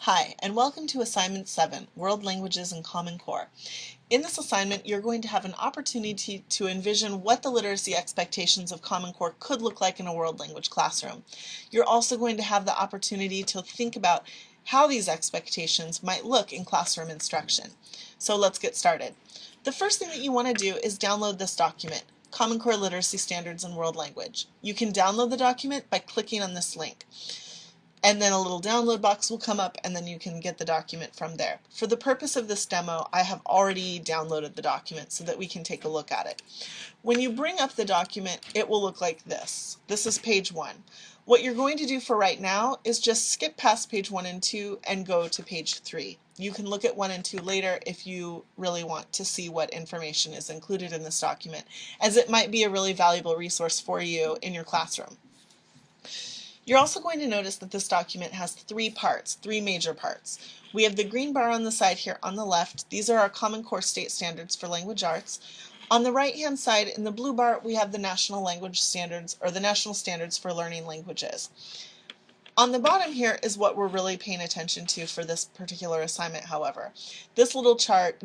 Hi, and welcome to Assignment 7, World Languages and Common Core. In this assignment, you're going to have an opportunity to envision what the literacy expectations of Common Core could look like in a world language classroom. You're also going to have the opportunity to think about how these expectations might look in classroom instruction. So let's get started. The first thing that you want to do is download this document, Common Core Literacy Standards in World Language. You can download the document by clicking on this link. And then a little download box will come up and then you can get the document from there. For the purpose of this demo, I have already downloaded the document so that we can take a look at it. When you bring up the document, it will look like this. This is page 1. What you're going to do for right now is just skip past page 1 and 2 and go to page 3. You can look at 1 and 2 later if you really want to see what information is included in this document, as it might be a really valuable resource for you in your classroom. You're also going to notice that this document has three major parts. We have the green bar on the side here on the left. These are our Common Core state standards for language arts. On the right-hand side, in the blue bar, we have the national language standards, or the national standards for learning languages. On the bottom here is what we're really paying attention to for this particular assignment, however. This little chart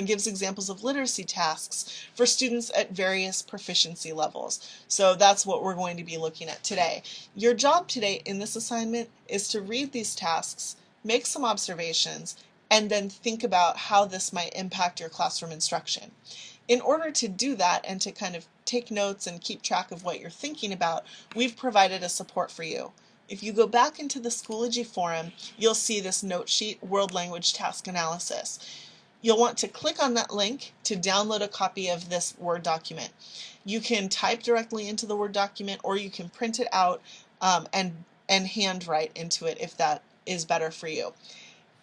gives examples of literacy tasks for students at various proficiency levels. So that's what we're going to be looking at today. Your job today in this assignment is to read these tasks, make some observations, and then think about how this might impact your classroom instruction. In order to do that and to kind of take notes and keep track of what you're thinking about, we've provided a support for you. If you go back into the Schoology forum, you'll see this note sheet, World Language Task Analysis. You'll want to click on that link to download a copy of this Word document. You can type directly into the Word document or you can print it out and handwrite into it if that is better for you.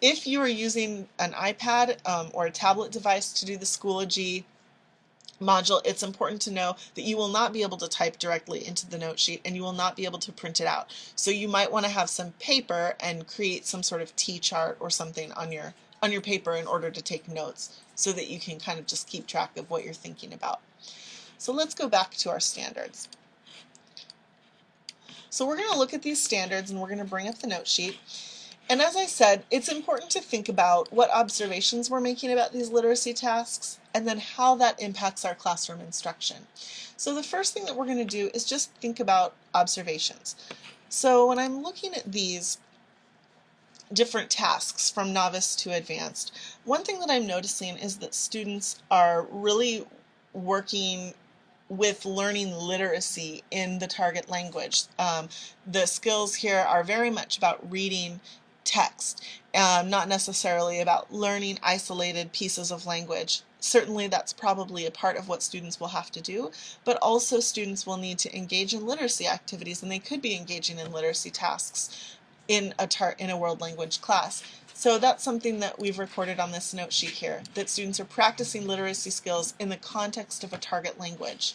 If you are using an iPad or a tablet device to do the Schoology module, it's important to know that you will not be able to type directly into the note sheet and you will not be able to print it out. So you might want to have some paper and create some sort of T-chart or something on your paper in order to take notes so that you can kind of just keep track of what you're thinking about. So let's go back to our standards. So we're going to look at these standards and we're going to bring up the note sheet. And as I said, it's important to think about what observations we're making about these literacy tasks and then how that impacts our classroom instruction. So the first thing that we're going to do is just think about observations. So when I'm looking at these different tasks from novice to advanced, one thing that I'm noticing is that students are really working with learning literacy in the target language. The skills here are very much about reading text, not necessarily about learning isolated pieces of language. Certainly that's probably a part of what students will have to do, but also students will need to engage in literacy activities, and they could be engaging in literacy tasks in a world language class. So that's something that we've recorded on this note sheet here, that students are practicing literacy skills in the context of a target language.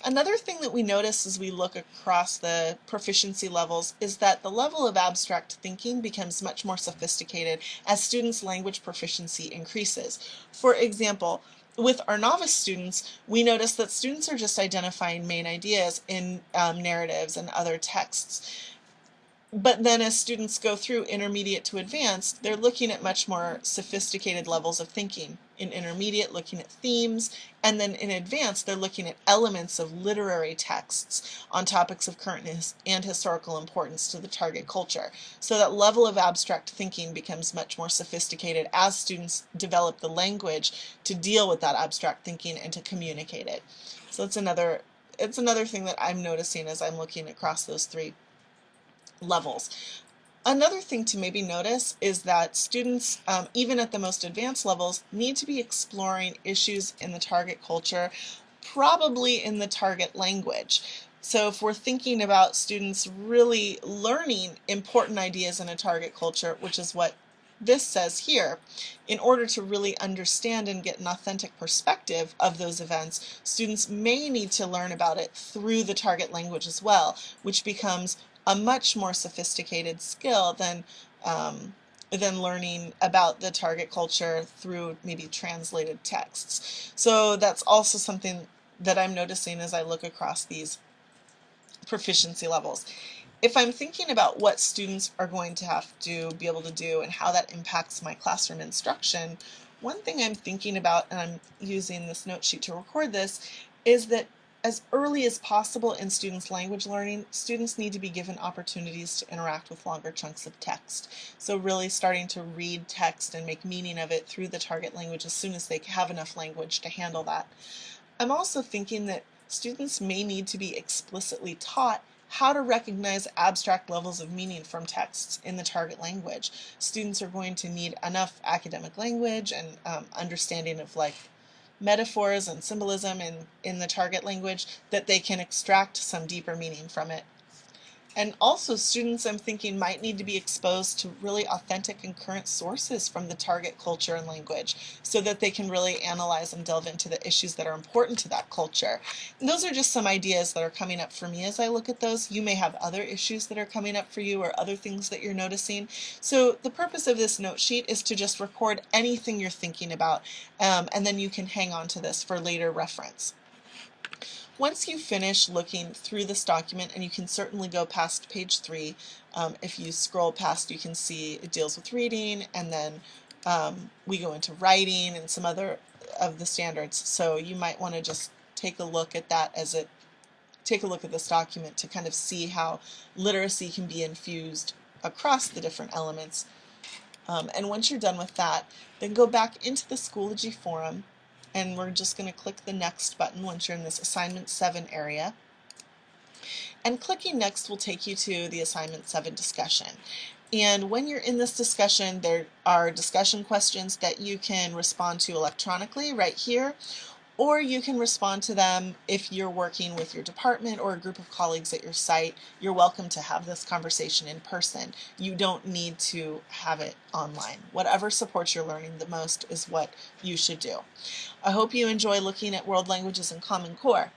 Another thing that we notice as we look across the proficiency levels is that the level of abstract thinking becomes much more sophisticated as students' language proficiency increases. For example, with our novice students, we notice that students are just identifying main ideas in narratives and other texts. But then as students go through intermediate to advanced, they're looking at much more sophisticated levels of thinking. In intermediate, looking at themes, and then in advanced, they're looking at elements of literary texts on topics of current and historical importance to the target culture. So that level of abstract thinking becomes much more sophisticated as students develop the language to deal with that abstract thinking and to communicate it. So it's another thing that I'm noticing as I'm looking across those three levels. Another thing to maybe notice is that students, even at the most advanced levels, need to be exploring issues in the target culture, probably in the target language. So if we're thinking about students really learning important ideas in a target culture, which is what this says here, in order to really understand and get an authentic perspective of those events, students may need to learn about it through the target language as well, which becomes a much more sophisticated skill than learning about the target culture through maybe translated texts. So that's also something that I'm noticing as I look across these proficiency levels. If I'm thinking about what students are going to have to be able to do and how that impacts my classroom instruction, one thing I'm thinking about, and I'm using this note sheet to record this, is that as early as possible in students' language learning, students need to be given opportunities to interact with longer chunks of text. So really starting to read text and make meaning of it through the target language as soon as they have enough language to handle that. I'm also thinking that students may need to be explicitly taught how to recognize abstract levels of meaning from texts in the target language. Students are going to need enough academic language and understanding of like metaphors and symbolism in the target language that they can extract some deeper meaning from it. And also students, I'm thinking, might need to be exposed to really authentic and current sources from the target culture and language so that they can really analyze and delve into the issues that are important to that culture. And those are just some ideas that are coming up for me as I look at those. You may have other issues that are coming up for you or other things that you're noticing. So the purpose of this note sheet is to just record anything you're thinking about, and then you can hang on to this for later reference. Once you finish looking through this document, and you can certainly go past page 3, if you scroll past you can see it deals with reading, and then we go into writing and some other of the standards, so you might want to just take a look at that take a look at this document to kind of see how literacy can be infused across the different elements. And once you're done with that, then go back into the Schoology forum, and we're just going to click the Next button once you're in this Assignment 7 area. And clicking Next will take you to the Assignment 7 discussion. And when you're in this discussion, there are discussion questions that you can respond to electronically right here, or you can respond to them if you're working with your department or a group of colleagues at your site. You're welcome to have this conversation in person. You don't need to have it online. Whatever supports your learning the most is what you should do. I hope you enjoy looking at World Languages and Common Core.